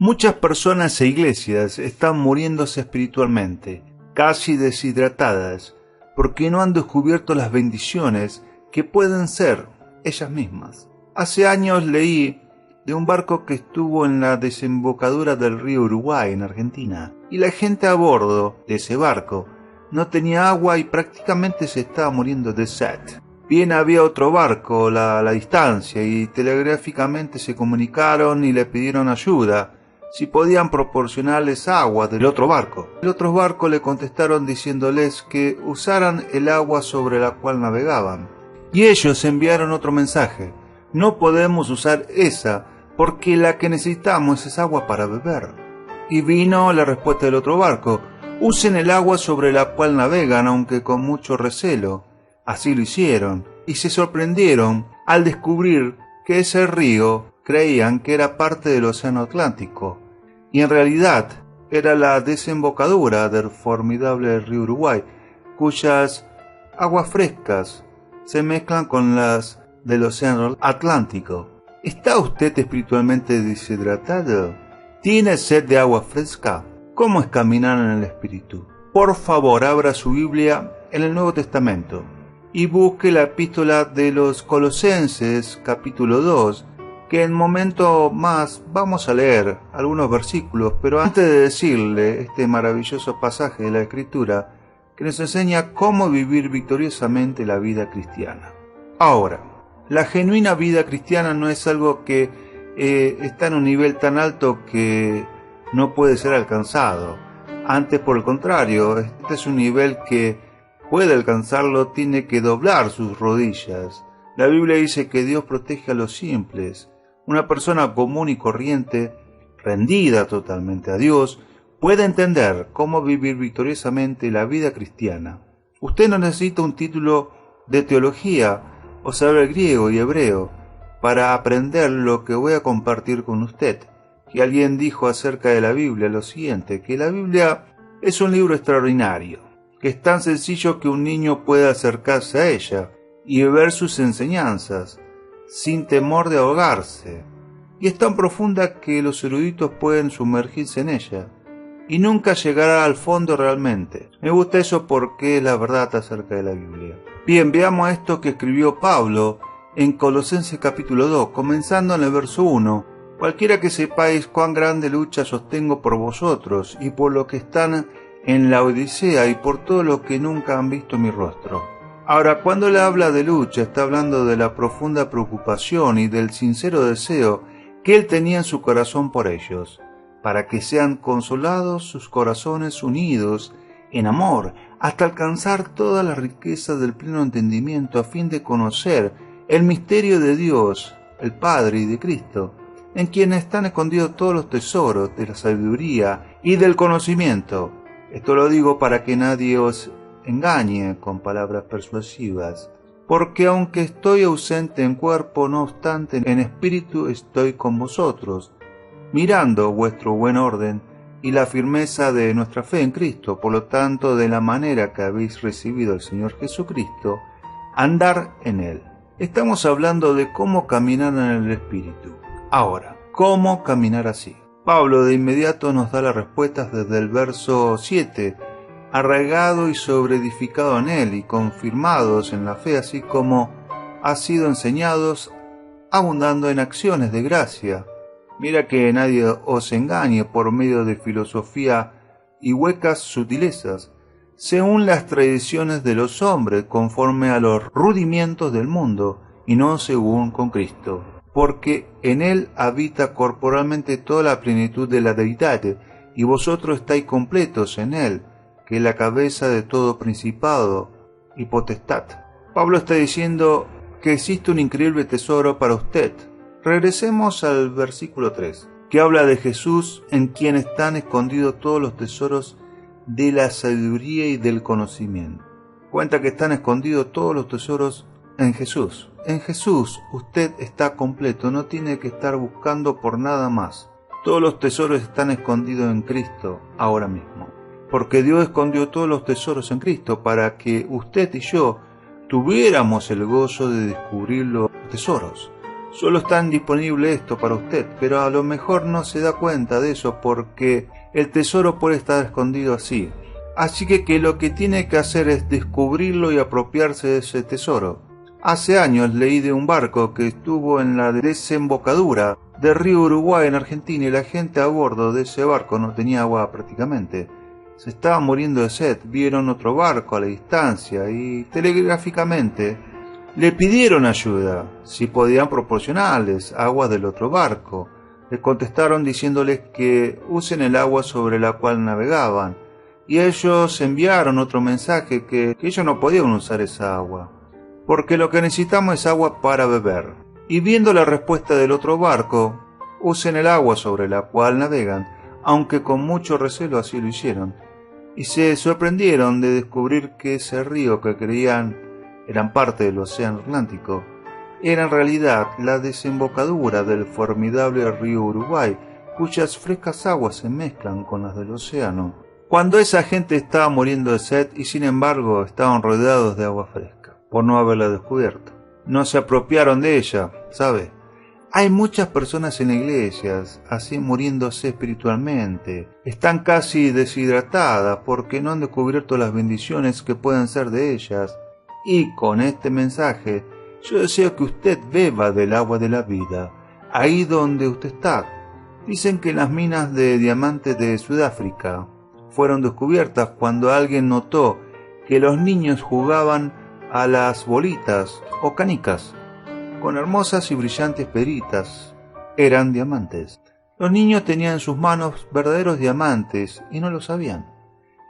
Muchas personas e iglesias están muriéndose espiritualmente, casi deshidratadas, porque no han descubierto las bendiciones que pueden ser ellas mismas. Hace años leí de un barco que estuvo en la desembocadura del río Uruguay en Argentina, y la gente a bordo de ese barco no tenía agua y prácticamente se estaba muriendo de sed. Bien, había otro barco a la distancia y telegráficamente se comunicaron y le pidieron ayuda, si podían proporcionarles agua del otro barco. El otro barco le contestaron diciéndoles que usaran el agua sobre la cual navegaban. Y ellos enviaron otro mensaje: no podemos usar esa, porque la que necesitamos es agua para beber. Y vino la respuesta del otro barco: usen el agua sobre la cual navegan, aunque con mucho recelo. Así lo hicieron, y se sorprendieron al descubrir que ese río creían que era parte del Océano Atlántico, y en realidad era la desembocadura del formidable río Uruguay, cuyas aguas frescas se mezclan con las del Océano Atlántico. ¿Está usted espiritualmente deshidratado? ¿Tiene sed de agua fresca? ¿Cómo es caminar en el Espíritu? Por favor, abra su Biblia en el Nuevo Testamento y busque la epístola de los Colosenses, capítulo 2, que en un momento más vamos a leer algunos versículos, pero antes de decirle este maravilloso pasaje de la Escritura que nos enseña cómo vivir victoriosamente la vida cristiana. Ahora, la genuina vida cristiana no es algo que está en un nivel tan alto que no puede ser alcanzado. Antes, por el contrario, este es un nivel que puede alcanzarlo, tiene que doblar sus rodillas. La Biblia dice que Dios protege a los simples. Una persona común y corriente, rendida totalmente a Dios, puede entender cómo vivir victoriosamente la vida cristiana. Usted no necesita un título de teología o saber griego y hebreo para aprender lo que voy a compartir con usted. Que alguien dijo acerca de la Biblia lo siguiente: que la Biblia es un libro extraordinario, que es tan sencillo que un niño puede acercarse a ella y ver sus enseñanzas sin temor de ahogarse, y es tan profunda que los eruditos pueden sumergirse en ella y nunca llegará al fondo realmente. Me gusta eso porque es la verdad acerca de la Biblia. Bien, veamos esto que escribió Pablo en Colosenses capítulo 2, comenzando en el verso 1. Cualquiera que sepáis cuán grande lucha sostengo por vosotros y por los que están en la Odisea y por todos los que nunca han visto mi rostro. Ahora, cuando le habla de lucha, está hablando de la profunda preocupación y del sincero deseo que él tenía en su corazón por ellos, para que sean consolados sus corazones unidos en amor, hasta alcanzar toda la riqueza del pleno entendimiento, a fin de conocer el misterio de Dios, el Padre, y de Cristo, en quien están escondidos todos los tesoros de la sabiduría y del conocimiento. Esto lo digo para que nadie os engañe con palabras persuasivas, porque aunque estoy ausente en cuerpo, no obstante en espíritu estoy con vosotros, mirando vuestro buen orden y la firmeza de nuestra fe en Cristo. Por lo tanto, de la manera que habéis recibido al Señor Jesucristo, andar en Él. Estamos hablando de cómo caminar en el Espíritu. Ahora, ¿cómo caminar así? Pablo de inmediato nos da las respuestas desde el verso 7, arraigado y sobreedificado en él y confirmados en la fe, así como ha sido enseñados, abundando en acciones de gracia. Mira que nadie os engañe por medio de filosofía y huecas sutilezas, según las tradiciones de los hombres, conforme a los rudimientos del mundo, y no según con Cristo. Porque en él habita corporalmente toda la plenitud de la deidad, y vosotros estáis completos en él, que es la cabeza de todo principado y potestad. Pablo está diciendo que existe un increíble tesoro para usted. Regresemos al versículo 3, que habla de Jesús, en quien están escondidos todos los tesoros de la sabiduría y del conocimiento. Cuenta que están escondidos todos los tesoros en Jesús. En Jesús usted está completo, no tiene que estar buscando por nada más. Todos los tesoros están escondidos en Cristo ahora mismo. Porque Dios escondió todos los tesoros en Cristo para que usted y yo tuviéramos el gozo de descubrir los tesoros. Solo está disponible esto para usted, pero a lo mejor no se da cuenta de eso porque el tesoro puede estar escondido así. Así que lo que tiene que hacer es descubrirlo y apropiarse de ese tesoro. Hace años leí de un barco que estuvo en la desembocadura del río Uruguay en Argentina y la gente a bordo de ese barco no tenía agua prácticamente. Se estaba muriendo de sed, vieron otro barco a la distancia y telegráficamente le pidieron ayuda, si podían proporcionarles agua del otro barco. Le contestaron diciéndoles que usen el agua sobre la cual navegaban, y ellos enviaron otro mensaje que ellos no podían usar esa agua, porque lo que necesitamos es agua para beber. Y viendo la respuesta del otro barco, usen el agua sobre la cual navegan, aunque con mucho recelo así lo hicieron. Y se sorprendieron de descubrir que ese río que creían eran parte del océano Atlántico, era en realidad la desembocadura del formidable río Uruguay, cuyas frescas aguas se mezclan con las del océano. Cuando esa gente estaba muriendo de sed y sin embargo estaban rodeados de agua fresca, por no haberla descubierto. No se apropiaron de ella, ¿sabe? Hay muchas personas en iglesias así muriéndose espiritualmente. Están casi deshidratadas porque no han descubierto las bendiciones que pueden ser de ellas. Y con este mensaje, yo deseo que usted beba del agua de la vida, ahí donde usted está. Dicen que las minas de diamantes de Sudáfrica fueron descubiertas cuando alguien notó que los niños jugaban a las bolitas o canicas, con hermosas y brillantes peritas. Eran diamantes. Los niños tenían en sus manos verdaderos diamantes y no lo sabían.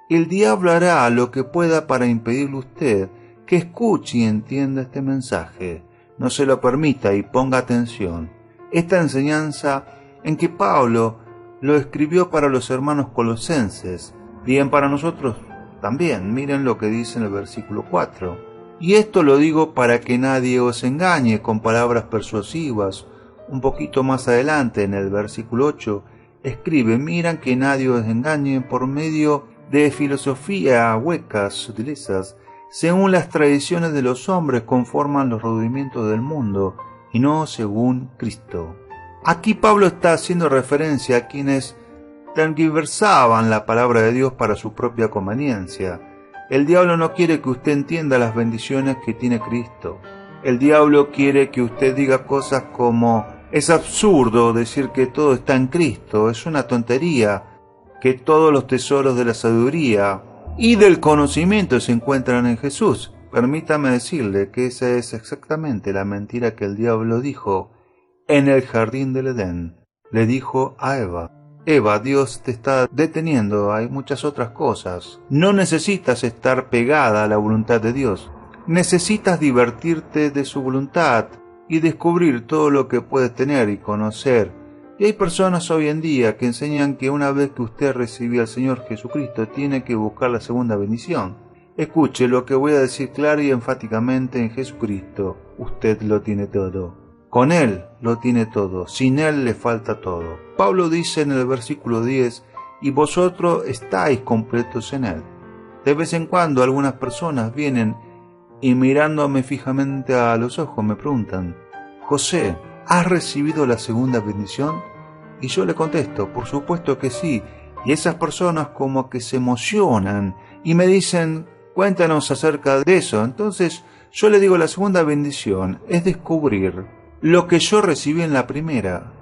El diablo hará lo que pueda para impedirle a usted que escuche y entienda este mensaje. No se lo permita y ponga atención. Esta enseñanza en que Pablo lo escribió para los hermanos colosenses, bien para nosotros también. Miren lo que dice en el versículo 4. Y esto lo digo para que nadie os engañe con palabras persuasivas. Un poquito más adelante, en el versículo 8, escribe: miran que nadie os engañe por medio de filosofía huecas, sutilezas, según las tradiciones de los hombres conforman los rudimientos del mundo, y no según Cristo. Aquí Pablo está haciendo referencia a quienes tergiversaban la palabra de Dios para su propia conveniencia. El diablo no quiere que usted entienda las bendiciones que tiene Cristo. El diablo quiere que usted diga cosas como: es absurdo decir que todo está en Cristo, es una tontería, que todos los tesoros de la sabiduría y del conocimiento se encuentran en Jesús. Permítame decirle que esa es exactamente la mentira que el diablo dijo en el jardín del Edén. Le dijo a Eva: Eva, Dios te está deteniendo, hay muchas otras cosas. No necesitas estar pegada a la voluntad de Dios. Necesitas divertirte de su voluntad y descubrir todo lo que puedes tener y conocer. Y hay personas hoy en día que enseñan que una vez que usted recibió al Señor Jesucristo tiene que buscar la segunda bendición. Escuche lo que voy a decir claro y enfáticamente: en Jesucristo usted lo tiene todo. Con Él lo tiene todo, sin Él le falta todo. Pablo dice en el versículo 10: y vosotros estáis completos en Él. De vez en cuando algunas personas vienen y mirándome fijamente a los ojos me preguntan: José, ¿has recibido la segunda bendición? Y yo le contesto: por supuesto que sí. Y esas personas como que se emocionan y me dicen: cuéntanos acerca de eso. Entonces yo le digo: la segunda bendición es descubrir lo que yo recibí en la primera.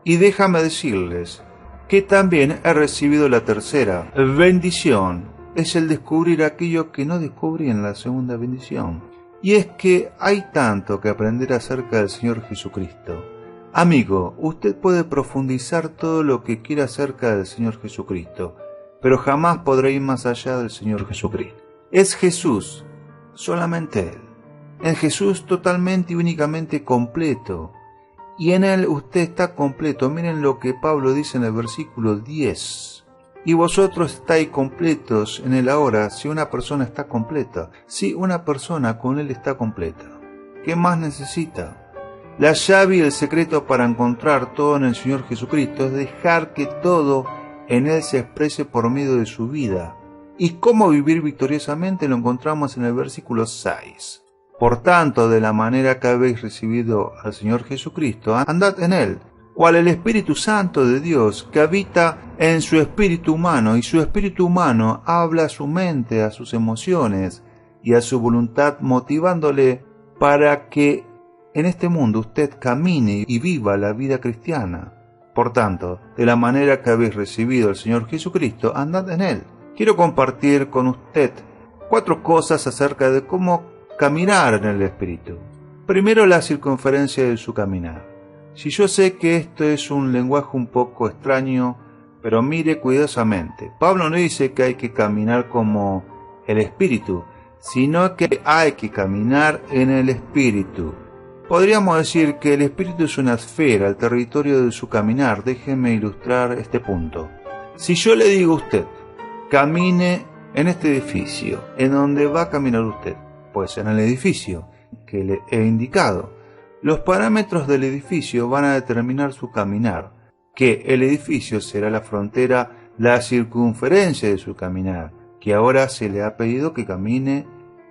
Y déjame decirles que también he recibido la tercera bendición. Es el descubrir aquello que no descubrí en la segunda bendición. Y es que hay tanto que aprender acerca del Señor Jesucristo. Amigo, usted puede profundizar todo lo que quiera acerca del Señor Jesucristo, pero jamás podrá ir más allá del Señor Jesucristo. Es Jesús, solamente Él. En Jesús totalmente y únicamente completo. Y en Él usted está completo. Miren lo que Pablo dice en el versículo 10. Y vosotros estáis completos en Él ahora. Si una persona está completa, si una persona con Él está completa, ¿qué más necesita? La llave y el secreto para encontrar todo en el Señor Jesucristo es dejar que todo en Él se exprese por medio de su vida. ¿Y cómo vivir victoriosamente? Lo encontramos en el versículo 6. Por tanto, de la manera que habéis recibido al Señor Jesucristo, andad en Él, cual el Espíritu Santo de Dios, que habita en su espíritu humano, y su espíritu humano habla a su mente, a sus emociones y a su voluntad, motivándole para que en este mundo usted camine y viva la vida cristiana. Por tanto, de la manera que habéis recibido al Señor Jesucristo, andad en Él. Quiero compartir con usted 4 cosas acerca de cómo caminar en el Espíritu. Primero, la circunferencia de su caminar. Si yo sé que esto es un lenguaje un poco extraño, pero mire cuidadosamente. Pablo no dice que hay que caminar como el Espíritu, sino que hay que caminar en el Espíritu. Podríamos decir que el Espíritu es una esfera, el territorio de su caminar. Déjeme ilustrar este punto. Si yo le digo a usted, camine en este edificio, ¿en dónde va a caminar usted? Pues en el edificio que le he indicado. Los parámetros del edificio van a determinar su caminar, que el edificio será la frontera, la circunferencia de su caminar, que ahora se le ha pedido que camine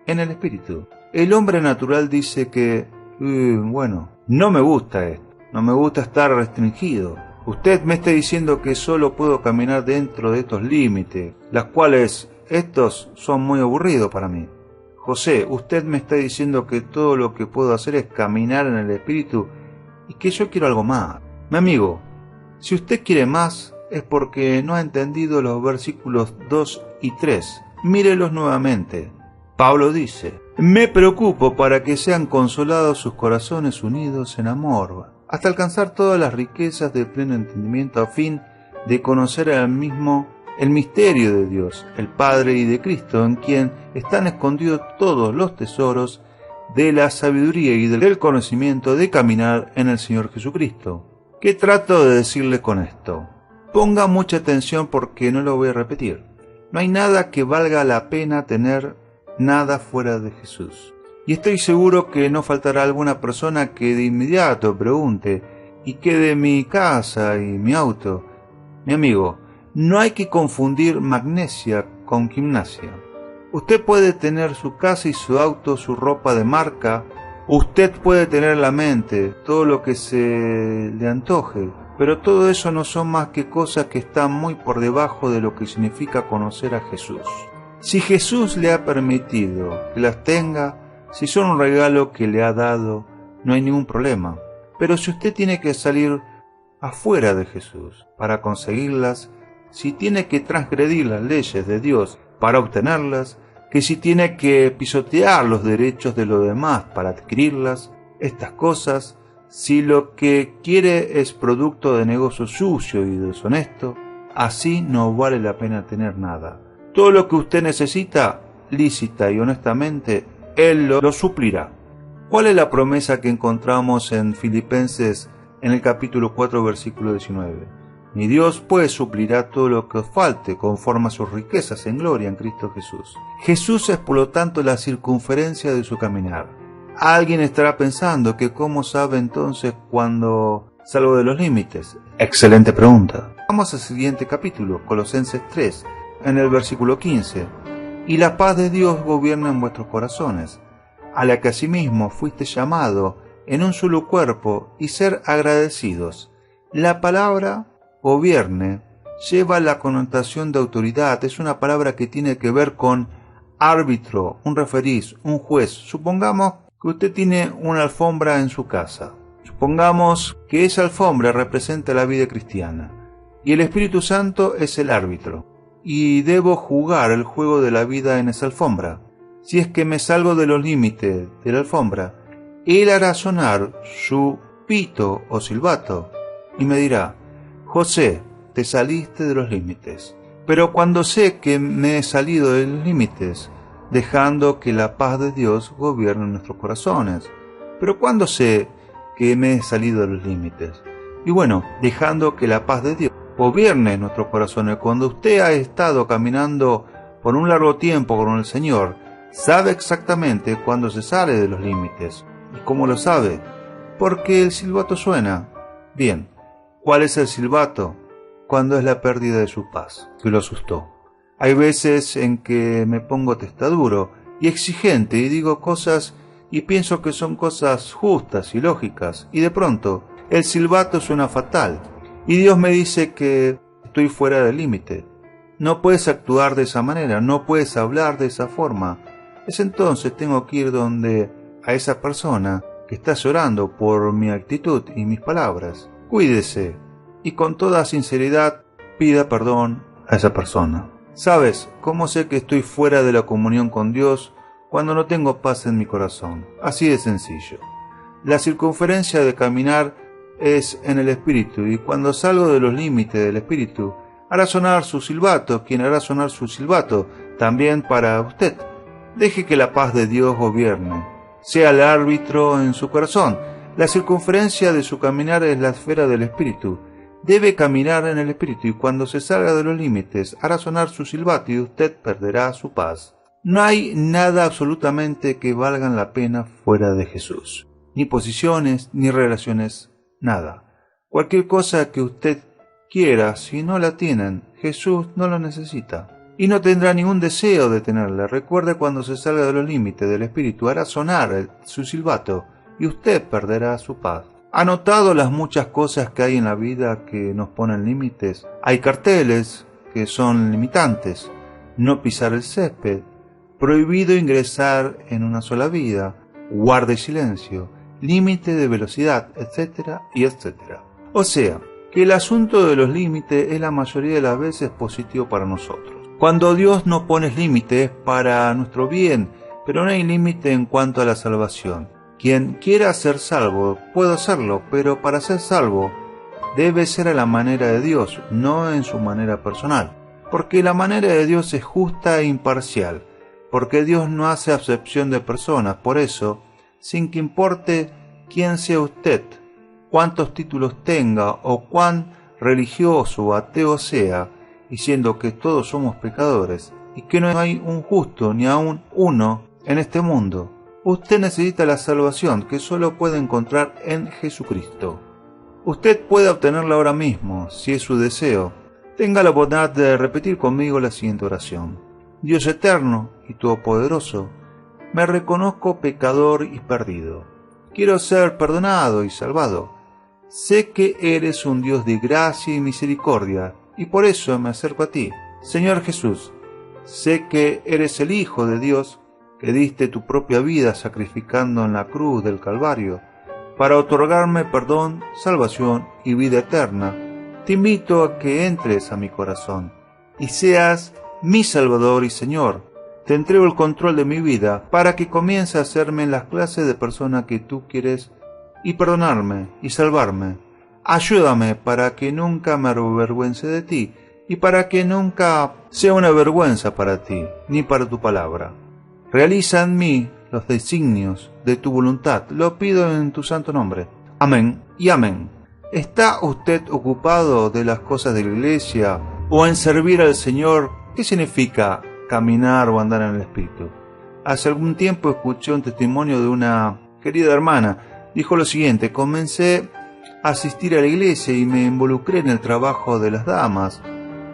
en el Espíritu. El hombre natural dice que, bueno, no me gusta esto, no me gusta estar restringido. Usted me está diciendo que solo puedo caminar dentro de estos límites, las cuales estos son muy aburridos para mí. José, usted me está diciendo que todo lo que puedo hacer es caminar en el Espíritu y que yo quiero algo más. Mi amigo, si usted quiere más es porque no ha entendido los versículos 2 y 3. Mírelos nuevamente. Pablo dice, me preocupo para que sean consolados sus corazones unidos en amor, hasta alcanzar todas las riquezas del pleno entendimiento a fin de conocer al mismo el misterio de Dios, el Padre y de Cristo, en quien están escondidos todos los tesoros de la sabiduría y del conocimiento de caminar en el Señor Jesucristo. ¿Qué trato de decirle con esto? Ponga mucha atención porque no lo voy a repetir. No hay nada que valga la pena tener, nada fuera de Jesús. Y estoy seguro que no faltará alguna persona que de inmediato pregunte, ¿y qué de mi casa y mi auto? Mi amigo, no hay que confundir magnesia con gimnasia. Usted puede tener su casa y su auto, su ropa de marca, usted puede tener la mente, todo lo que se le antoje, pero todo eso no son más que cosas que están muy por debajo de lo que significa conocer a Jesús. Si Jesús le ha permitido que las tenga, si son un regalo que le ha dado, no hay ningún problema. Pero si usted tiene que salir afuera de Jesús para conseguirlas, si tiene que transgredir las leyes de Dios para obtenerlas, que si tiene que pisotear los derechos de los demás para adquirirlas, estas cosas, si lo que quiere es producto de negocio sucio y deshonesto, así no vale la pena tener nada. Todo lo que usted necesita, lícita y honestamente, Él lo suplirá. ¿Cuál es la promesa que encontramos en Filipenses en el capítulo 4, versículo 19? Mi Dios pues suplirá todo lo que os falte conforme a sus riquezas en gloria en Cristo Jesús. Jesús es por lo tanto la circunferencia de su caminar. Alguien estará pensando que cómo sabe entonces cuando salgo de los límites. Excelente pregunta. Vamos al siguiente capítulo, Colosenses 3, en el versículo 15. Y la paz de Dios gobierna en vuestros corazones, a la que asimismo fuiste llamado en un solo cuerpo, y ser agradecidos. La palabra gobierne lleva la connotación de autoridad, es una palabra que tiene que ver con árbitro, un referís, un juez. Supongamos que usted tiene una alfombra en su casa. Supongamos que esa alfombra representa la vida cristiana y el Espíritu Santo es el árbitro. Y debo jugar el juego de la vida en esa alfombra. Si es que me salgo de los límites de la alfombra, Él hará sonar su pito o silbato y me dirá, José, te saliste de los límites. Pero cuando sé que me he salido de los límites, dejando que la paz de Dios gobierne en nuestros corazones. Pero cuando sé que me he salido de los límites, y bueno, dejando que la paz de Dios gobierne en nuestros corazones. Cuando usted ha estado caminando por un largo tiempo con el Señor, sabe exactamente cuándo se sale de los límites. ¿Y cómo lo sabe? Porque el silbato suena. Bien, ¿cuál es el silbato? Cuando es la pérdida de su paz, que lo asustó. Hay veces en que me pongo testaduro y exigente y digo cosas y pienso que son cosas justas y lógicas, y de pronto el silbato suena fatal, y Dios me dice que estoy fuera del límite. No puedes actuar de esa manera, no puedes hablar de esa forma. Es entonces tengo que ir donde a esa persona que está llorando por mi actitud y mis palabras. Cuídese y con toda sinceridad pida perdón a esa persona. ¿Sabes cómo sé que estoy fuera de la comunión con Dios cuando no tengo paz en mi corazón? Así de sencillo. La circunferencia de caminar es en el espíritu, y cuando salgo de los límites del espíritu, hará sonar su silbato, quien hará sonar su silbato también para usted. Deje que la paz de Dios gobierne, sea el árbitro en su corazón. La circunferencia de su caminar es la esfera del espíritu. Debe caminar en el espíritu, y cuando se salga de los límites hará sonar su silbato y usted perderá su paz. No hay nada absolutamente que valgan la pena fuera de Jesús. Ni posiciones, ni relaciones, nada. Cualquier cosa que usted quiera, si no la tienen, Jesús no lo necesita. Y no tendrá ningún deseo de tenerla. Recuerde, cuando se salga de los límites del espíritu hará sonar su silbato y usted perderá su paz. ¿Ha notado las muchas cosas que hay en la vida que nos ponen límites? Hay carteles que son limitantes. No pisar el césped. Prohibido ingresar en una sola vida. Guarde silencio. Límite de velocidad, etcétera y etcétera. O sea, que el asunto de los límites es la mayoría de las veces positivo para nosotros. Cuando Dios no pone límites para nuestro bien, pero no hay límite en cuanto a la salvación. Quien quiera ser salvo puede serlo, pero para ser salvo debe ser a la manera de Dios, no en su manera personal. Porque la manera de Dios es justa e imparcial, porque Dios no hace acepción de personas. Por eso, sin que importe quién sea usted, cuántos títulos tenga o cuán religioso o ateo sea, diciendo que todos somos pecadores y que no hay un justo ni aun uno en este mundo, usted necesita la salvación que solo puede encontrar en Jesucristo. Usted puede obtenerla ahora mismo, si es su deseo. Tenga la bondad de repetir conmigo la siguiente oración. Dios eterno y todopoderoso, me reconozco pecador y perdido. Quiero ser perdonado y salvado. Sé que eres un Dios de gracia y misericordia, y por eso me acerco a ti. Señor Jesús, sé que eres el Hijo de Dios, que diste tu propia vida sacrificando en la cruz del Calvario, para otorgarme perdón, salvación y vida eterna. Te invito a que entres a mi corazón y seas mi Salvador y Señor. Te entrego el control de mi vida para que comience a hacerme las clases de persona que tú quieres y perdonarme y salvarme. Ayúdame para que nunca me avergüence de ti y para que nunca sea una vergüenza para ti ni para tu palabra. Realiza en mí los designios de tu voluntad. Lo pido en tu santo nombre. Amén y amén. ¿Está usted ocupado de las cosas de la iglesia o en servir al Señor? ¿Qué significa caminar o andar en el Espíritu? Hace algún tiempo escuché un testimonio de una querida hermana. Dijo lo siguiente: comencé a asistir a la iglesia y me involucré en el trabajo de las damas,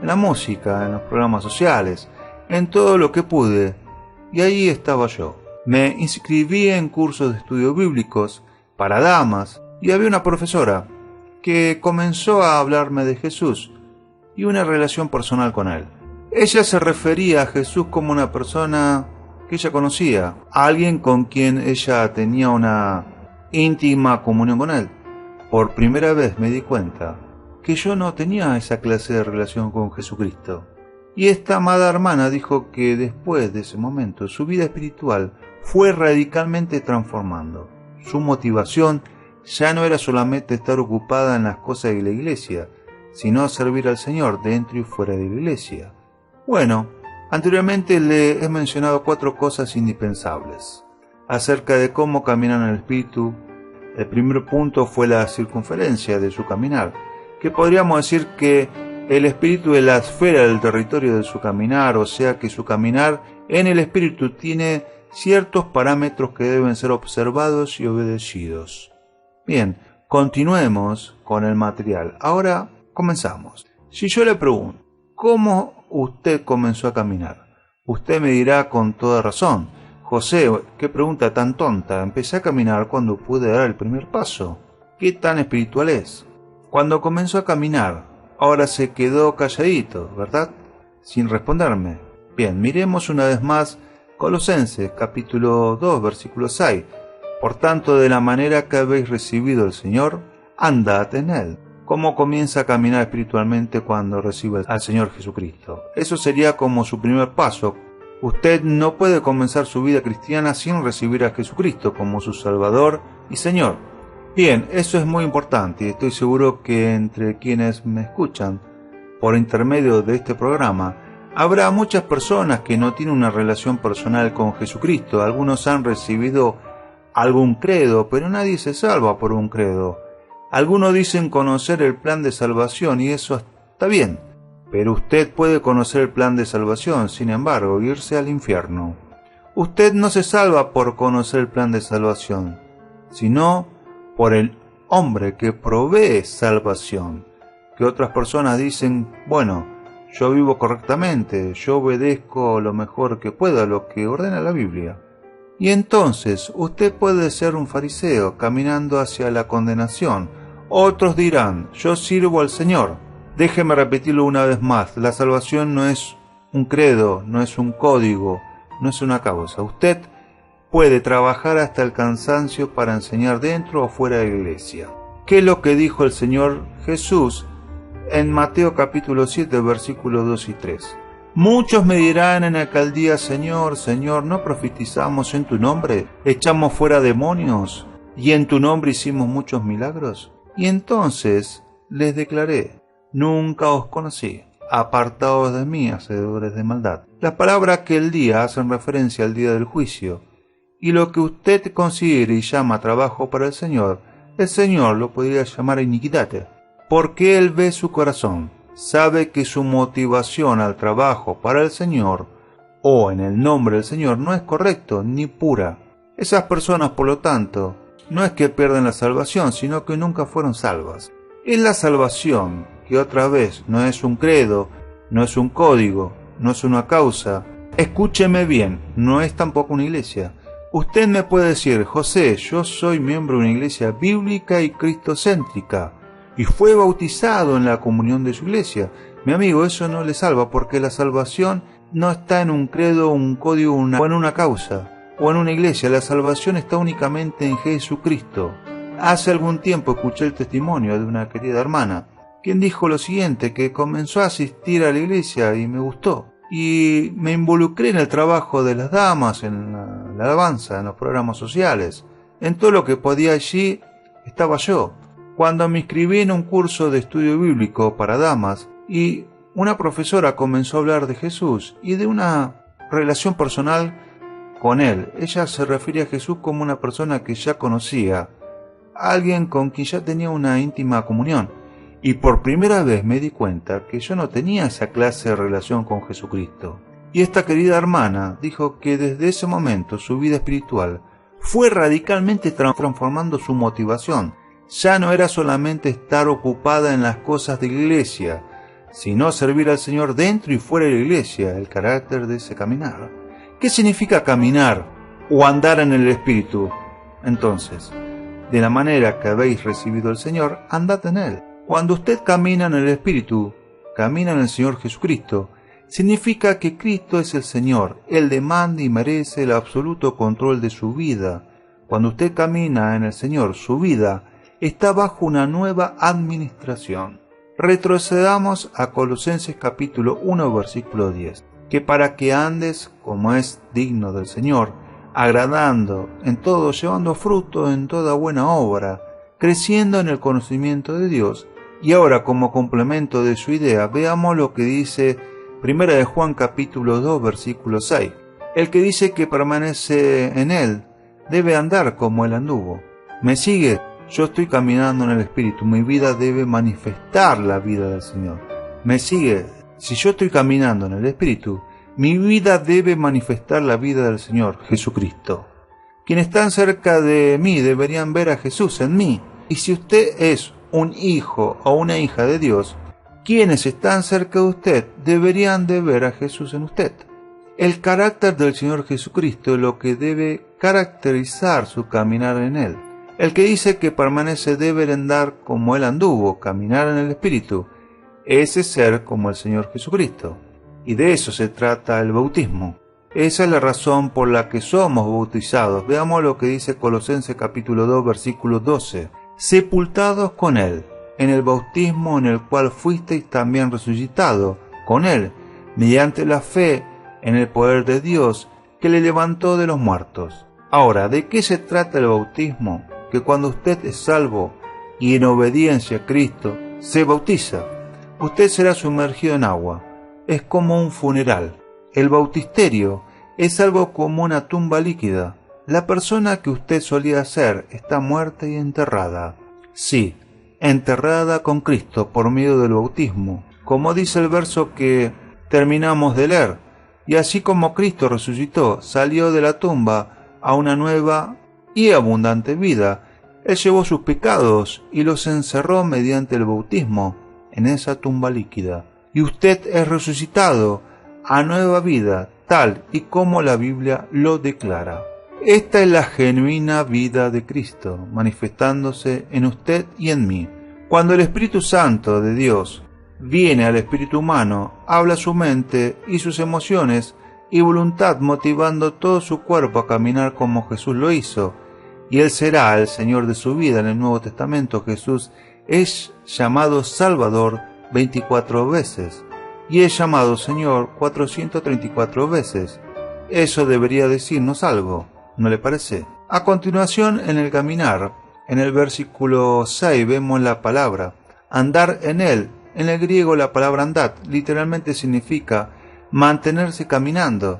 en la música, en los programas sociales, en todo lo que pude. Y ahí estaba yo. Me inscribí en cursos de estudios bíblicos para damas y había una profesora que comenzó a hablarme de Jesús y una relación personal con él. Ella se refería a Jesús como una persona que ella conocía, a alguien con quien ella tenía una íntima comunión con él. Por primera vez me di cuenta que yo no tenía esa clase de relación con Jesucristo. Y esta amada hermana dijo que después de ese momento su vida espiritual fue radicalmente transformando. Su motivación ya no era solamente estar ocupada en las cosas de la iglesia, sino servir al Señor dentro y fuera de la iglesia. Bueno, anteriormente le he mencionado 4 cosas indispensables acerca de cómo caminar en el Espíritu. El primer punto fue la circunferencia de su caminar, que podríamos decir que el Espíritu es la esfera del territorio de su caminar, o sea que su caminar en el Espíritu tiene ciertos parámetros que deben ser observados y obedecidos. Bien, continuemos con el material. Ahora comenzamos. Si yo le pregunto, ¿cómo usted comenzó a caminar? Usted me dirá con toda razón, José, qué pregunta tan tonta. Empecé a caminar cuando pude dar el primer paso. ¿Qué tan espiritual es? Cuando comenzó a caminar, ahora se quedó calladito, ¿verdad? Sin responderme. Bien, miremos una vez más Colosenses capítulo 2, versículo 6. Por tanto, de la manera que habéis recibido el Señor, andad en Él. ¿Cómo comienza a caminar espiritualmente cuando recibe al Señor Jesucristo? Eso sería como su primer paso. Usted no puede comenzar su vida cristiana sin recibir a Jesucristo como su Salvador y Señor. Bien, eso es muy importante y estoy seguro que entre quienes me escuchan por intermedio de este programa, habrá muchas personas que no tienen una relación personal con Jesucristo. Algunos han recibido algún credo, pero nadie se salva por un credo. Algunos dicen conocer el plan de salvación y eso está bien, pero usted puede conocer el plan de salvación, sin embargo, irse al infierno. Usted no se salva por conocer el plan de salvación, sino por el hombre que provee salvación. Que otras personas dicen, bueno, yo vivo correctamente, yo obedezco lo mejor que puedo a lo que ordena la Biblia. Y entonces usted puede ser un fariseo caminando hacia la condenación. Otros dirán, yo sirvo al Señor. Déjeme repetirlo una vez más, la salvación no es un credo, no es un código, no es una causa. Usted puede trabajar hasta el cansancio para enseñar dentro o fuera de la iglesia. ¿Qué es lo que dijo el Señor Jesús en Mateo capítulo 7, versículos 2 y 3? Muchos me dirán en aquel día, Señor, Señor, ¿no profetizamos en tu nombre? ¿Echamos fuera demonios? ¿Y en tu nombre hicimos muchos milagros? Y entonces les declaré, nunca os conocí, apartaos de mí, hacedores de maldad. Las palabras aquel día hacen referencia al día del juicio, y lo que usted considere y llama trabajo para el Señor lo podría llamar iniquidad, porque Él ve su corazón. Sabe que su motivación al trabajo para el Señor o en el nombre del Señor no es correcto ni pura. Esas personas, por lo tanto, no es que pierden la salvación, sino que nunca fueron salvas. Es la salvación, que otra vez no es un credo, no es un código, no es una causa. Escúcheme bien, no es tampoco una iglesia. Usted me puede decir, José, yo soy miembro de una iglesia bíblica y cristocéntrica, y fue bautizado en la comunión de su iglesia. Mi amigo, eso no le salva, porque la salvación no está en un credo, un código o en una causa, o en una iglesia. La salvación está únicamente en Jesucristo. Hace algún tiempo escuché el testimonio de una querida hermana, quien dijo lo siguiente, que comenzó a asistir a la iglesia y me gustó. Y me involucré en el trabajo de las damas, en la alabanza, en los programas sociales. En todo lo que podía allí estaba yo. Cuando me inscribí en un curso de estudio bíblico para damas y una profesora comenzó a hablar de Jesús y de una relación personal con Él. Ella se refiere a Jesús como una persona que ya conocía, alguien con quien ya tenía una íntima comunión. Y por primera vez me di cuenta que yo no tenía esa clase de relación con Jesucristo. Y esta querida hermana dijo que desde ese momento su vida espiritual fue radicalmente transformando su motivación. Ya no era solamente estar ocupada en las cosas de la iglesia, sino servir al Señor dentro y fuera de la iglesia, el carácter de ese caminar. ¿Qué significa caminar o andar en el Espíritu? Entonces, de la manera que habéis recibido al Señor, andad en Él. Cuando usted camina en el Espíritu, camina en el Señor Jesucristo, significa que Cristo es el Señor. Él demanda y merece el absoluto control de su vida. Cuando usted camina en el Señor, su vida está bajo una nueva administración. Retrocedamos a Colosenses capítulo 1, versículo 10. Que para que andes como es digno del Señor, agradando en todo, llevando fruto en toda buena obra, creciendo en el conocimiento de Dios. Y ahora, como complemento de su idea, veamos lo que dice 1 de Juan capítulo 2, versículo 6. El que dice que permanece en Él, debe andar como Él anduvo. ¿Me sigue? Yo estoy caminando en el Espíritu, mi vida debe manifestar la vida del Señor. ¿Me sigue? Si yo estoy caminando en el Espíritu, mi vida debe manifestar la vida del Señor, Jesucristo. Quienes están cerca de mí deberían ver a Jesús en mí. Y si usted es un hijo o una hija de Dios, quienes están cerca de usted deberían de ver a Jesús en usted. El carácter del Señor Jesucristo es lo que debe caracterizar su caminar en Él. El que dice que permanece debe andar como Él anduvo, caminar en el Espíritu, ese ser como el Señor Jesucristo. Y de eso se trata el bautismo. Esa es la razón por la que somos bautizados. Veamos lo que dice Colosenses capítulo 2, versículo 12. Sepultados con Él, en el bautismo en el cual fuisteis también resucitados con Él, mediante la fe en el poder de Dios que le levantó de los muertos. Ahora, ¿de qué se trata el bautismo? Que cuando usted es salvo y en obediencia a Cristo se bautiza, usted será sumergido en agua. Es como un funeral. El bautisterio es algo como una tumba líquida. La persona que usted solía ser está muerta y enterrada. Sí, enterrada con Cristo por medio del bautismo, como dice el verso que terminamos de leer. Y así como Cristo resucitó, salió de la tumba a una nueva y abundante vida. Él llevó sus pecados y los encerró mediante el bautismo en esa tumba líquida. Y usted es resucitado a nueva vida, tal y como la Biblia lo declara. Esta es la genuina vida de Cristo, manifestándose en usted y en mí. Cuando el Espíritu Santo de Dios viene al espíritu humano, habla su mente y sus emociones y voluntad, motivando todo su cuerpo a caminar como Jesús lo hizo, y Él será el Señor de su vida. En el Nuevo Testamento Jesús es llamado Salvador 24 veces, y es llamado Señor 434 veces. Eso debería decirnos algo, ¿no le parece? A continuación, en el caminar, en el versículo 6 vemos la palabra andar en Él. En el griego la palabra andad literalmente significa mantenerse caminando.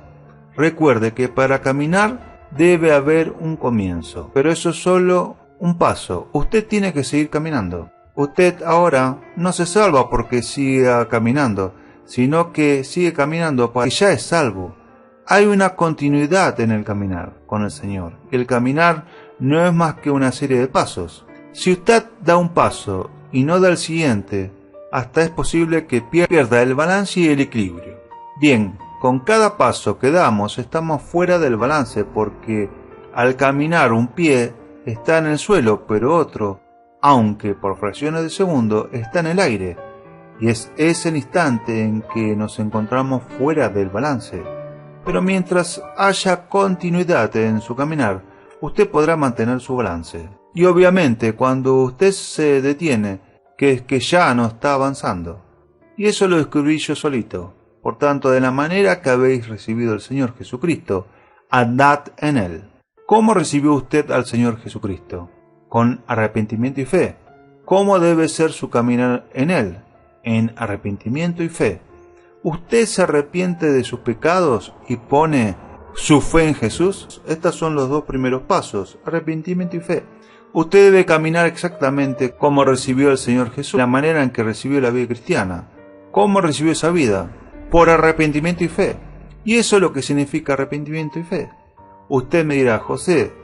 Recuerde que para caminar debe haber un comienzo, pero eso es solo un paso. Usted tiene que seguir caminando. Usted ahora no se salva porque siga caminando, sino que sigue caminando porque ya es salvo. Hay una continuidad en el caminar con el Señor. El caminar no es más que una serie de pasos. Si usted da un paso y no da el siguiente, hasta es posible que pierda el balance y el equilibrio. Bien, con cada paso que damos estamos fuera del balance porque al caminar un pie está en el suelo, pero otro, aunque por fracciones de segundo, está en el aire. Y es ese el instante en que nos encontramos fuera del balance. Pero mientras haya continuidad en su caminar, usted podrá mantener su balance. Y obviamente cuando usted se detiene, que es que ya no está avanzando. Y eso lo descubrí yo solito. Por tanto, de la manera que habéis recibido al Señor Jesucristo, andad en Él. ¿Cómo recibió usted al Señor Jesucristo? Con arrepentimiento y fe. ¿Cómo debe ser su caminar en Él? En arrepentimiento y fe. ¿Usted se arrepiente de sus pecados y pone su fe en Jesús? Estos son los dos primeros pasos, arrepentimiento y fe. Usted debe caminar exactamente como recibió el Señor Jesús, la manera en que recibió la vida cristiana. ¿Cómo recibió esa vida? Por arrepentimiento y fe. Y eso es lo que significa arrepentimiento y fe. Usted me dirá, José,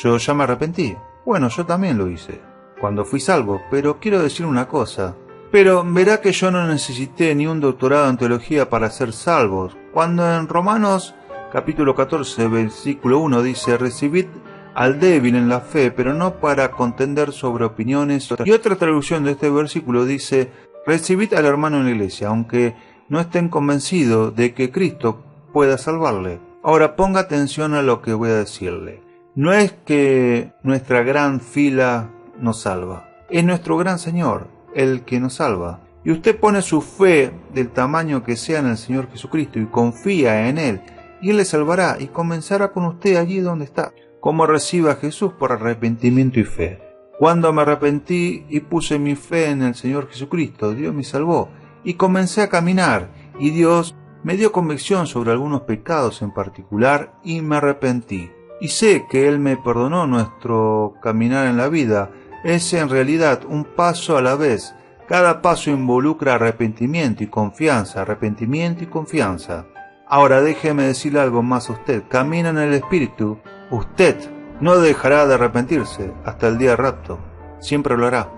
yo ya me arrepentí. Bueno, yo también lo hice, cuando fui salvo, pero quiero decir una cosa. Pero verá que yo no necesité ni un doctorado en teología para ser salvos. Cuando en Romanos capítulo 14, versículo 1 dice, recibid al débil en la fe, pero no para contender sobre opiniones. Y otra traducción de este versículo dice, recibid al hermano en la iglesia, aunque no estén convencidos de que Cristo pueda salvarle. Ahora ponga atención a lo que voy a decirle. No es que nuestra gran fila nos salva, es nuestro gran Señor el que nos salva. Y usted pone su fe del tamaño que sea en el Señor Jesucristo y confía en Él, y Él le salvará y comenzará con usted allí donde está. ¿Cómo recibe a Jesús? Por arrepentimiento y fe. Cuando me arrepentí y puse mi fe en el Señor Jesucristo, Dios me salvó y comencé a caminar, y Dios me dio convicción sobre algunos pecados en particular y me arrepentí. Y sé que Él me perdonó nuestro caminar en la vida. Es en realidad un paso a la vez. Cada paso involucra arrepentimiento y confianza, arrepentimiento y confianza. Ahora déjeme decirle algo más a usted. Camina en el Espíritu. Usted no dejará de arrepentirse hasta el día del rapto. Siempre lo hará.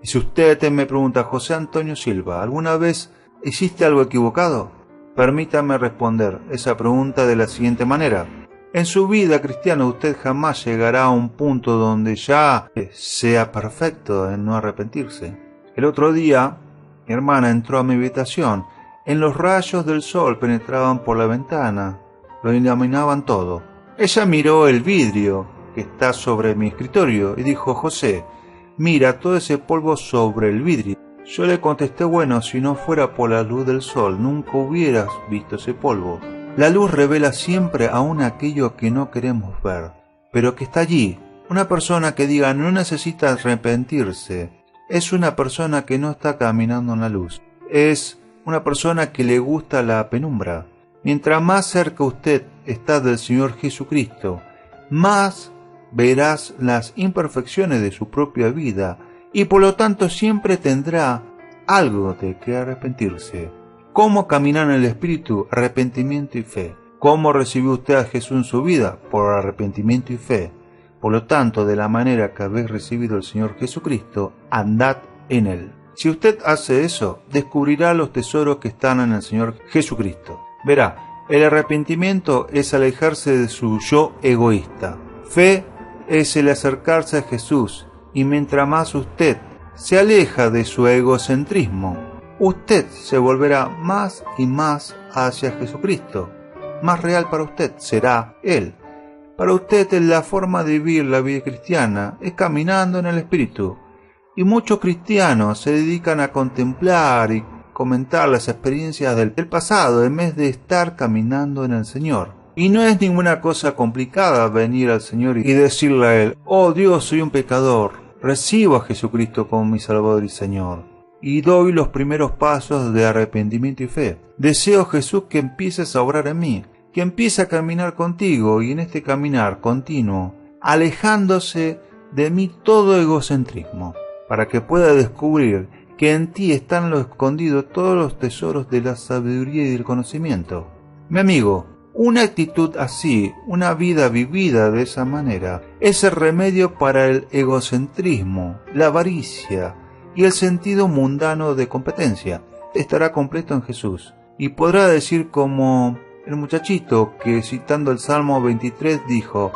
Y si usted me pregunta, José Antonio Silva, ¿alguna vez hiciste algo equivocado? Permítame responder esa pregunta de la siguiente manera. En su vida cristiana usted jamás llegará a un punto donde ya sea perfecto en no arrepentirse. El otro día, mi hermana entró a mi habitación. En los rayos del sol penetraban por la ventana, lo iluminaban todo. Ella miró el vidrio que está sobre mi escritorio y dijo: José, mira todo ese polvo sobre el vidrio. Yo le contesté: bueno, si no fuera por la luz del sol, nunca hubieras visto ese polvo. La luz revela siempre aún aquello que no queremos ver, pero que está allí. Una persona que diga no necesita arrepentirse es una persona que no está caminando en la luz. Es una persona que le gusta la penumbra. Mientras más cerca usted está del Señor Jesucristo, más verás las imperfecciones de su propia vida y por lo tanto siempre tendrá algo de que arrepentirse. ¿Cómo caminar en el Espíritu? Arrepentimiento y fe. ¿Cómo recibió usted a Jesús en su vida? Por arrepentimiento y fe. Por lo tanto, de la manera que habéis recibido al Señor Jesucristo, andad en Él. Si usted hace eso, descubrirá los tesoros que están en el Señor Jesucristo. Verá, el arrepentimiento es alejarse de su yo egoísta. Fe es el acercarse a Jesús, y mientras más usted se aleja de su egocentrismo, usted se volverá más y más hacia Jesucristo. Más real para usted será Él. Para usted la forma de vivir la vida cristiana es caminando en el Espíritu. Y muchos cristianos se dedican a contemplar y comentar las experiencias del pasado en vez de estar caminando en el Señor. Y no es ninguna cosa complicada venir al Señor y decirle a Él: oh Dios, soy un pecador, recibo a Jesucristo como mi Salvador y Señor, y doy los primeros pasos de arrepentimiento y fe. Deseo, Jesús, que empieces a obrar en mí, que empiece a caminar contigo, y en este caminar continuo, alejándose de mí todo egocentrismo, para que pueda descubrir que en ti están los escondidos todos los tesoros de la sabiduría y del conocimiento. Mi amigo, una actitud así, una vida vivida de esa manera, es el remedio para el egocentrismo, la avaricia y el sentido mundano de competencia. Estará completo en Jesús y podrá decir como el muchachito que, citando el Salmo 23, dijo: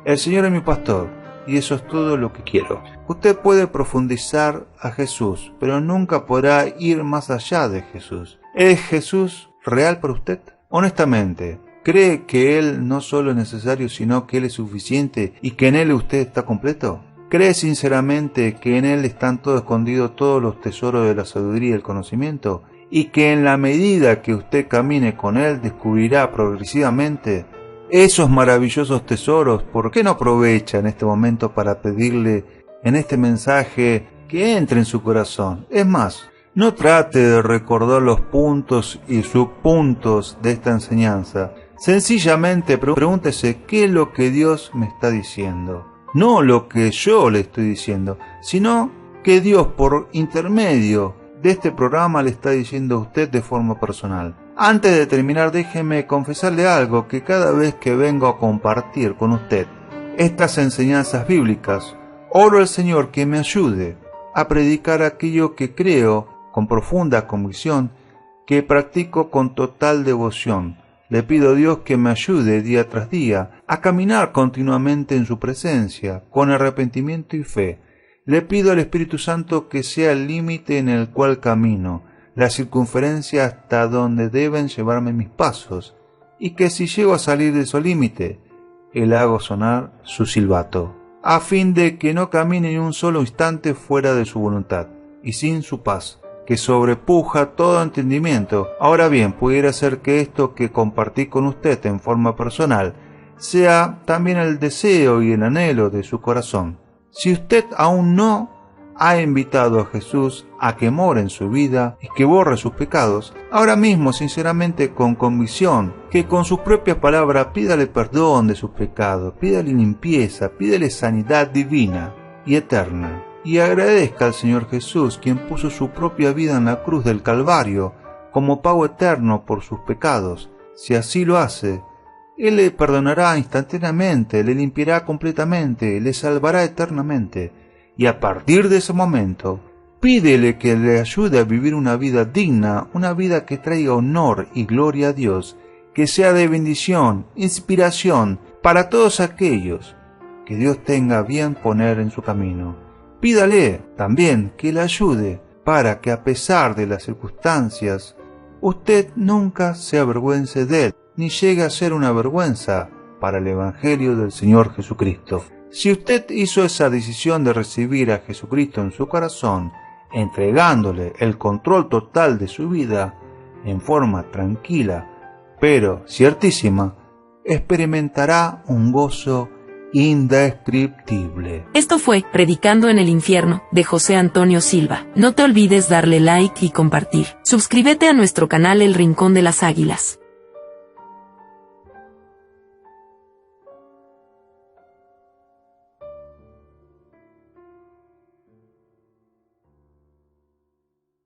el Señor es mi pastor y eso es todo lo que quiero. Usted puede profundizar a Jesús, pero nunca podrá ir más allá de Jesús. ¿Es Jesús real para usted? Honestamente, ¿cree que Él no solo es necesario, sino que Él es suficiente y que en Él usted está completo? ¿Cree sinceramente que en Él están todos escondidos todos los tesoros de la sabiduría y el conocimiento? Y que en la medida que usted camine con Él descubrirá progresivamente esos maravillosos tesoros. ¿Por qué no aprovecha en este momento para pedirle en este mensaje que entre en su corazón? Es más, no trate de recordar los puntos y subpuntos de esta enseñanza. Sencillamente pregúntese qué es lo que Dios me está diciendo. No lo que yo le estoy diciendo, sino que Dios por intermedio de este programa le está diciendo a usted de forma personal. Antes de terminar, déjeme confesarle algo, que cada vez que vengo a compartir con usted estas enseñanzas bíblicas, oro al Señor que me ayude a predicar aquello que creo con profunda convicción, que practico con total devoción. Le pido a Dios que me ayude día tras día a caminar continuamente en su presencia, con arrepentimiento y fe. Le pido al Espíritu Santo que sea el límite en el cual camino, la circunferencia hasta donde deben llevarme mis pasos, y que si llego a salir de su límite, Él haga sonar su silbato, a fin de que no camine ni un solo instante fuera de su voluntad, y sin su paz, que sobrepuja todo entendimiento. Ahora bien, pudiera ser que esto que compartí con usted en forma personal sea también el deseo y el anhelo de su corazón. Si usted aún no ha invitado a Jesús a que more en su vida y que borre sus pecados, ahora mismo, sinceramente, con convicción, que con sus propias palabras pídale perdón de sus pecados, pídale limpieza, pídale sanidad divina y eterna. Y agradezca al Señor Jesús, quien puso su propia vida en la cruz del Calvario como pago eterno por sus pecados. Si así lo hace, Él le perdonará instantáneamente, le limpiará completamente, le salvará eternamente. Y a partir de ese momento, Pídele que le ayude a vivir una vida digna, una vida que traiga honor y gloria a Dios, que sea de bendición, inspiración para todos aquellos que Dios tenga bien poner en su camino. Pídale también que le ayude para que a pesar de las circunstancias, usted nunca se avergüence de él, ni llegue a ser una vergüenza para el Evangelio del Señor Jesucristo. Si usted hizo esa decisión de recibir a Jesucristo en su corazón, entregándole el control total de su vida en forma tranquila, pero ciertísima, experimentará un gozo indescriptible. Esto fue Predicando en el Infierno, de José Antonio Silva. No te olvides darle like y compartir. Suscríbete a nuestro canal El Rincón de las Águilas.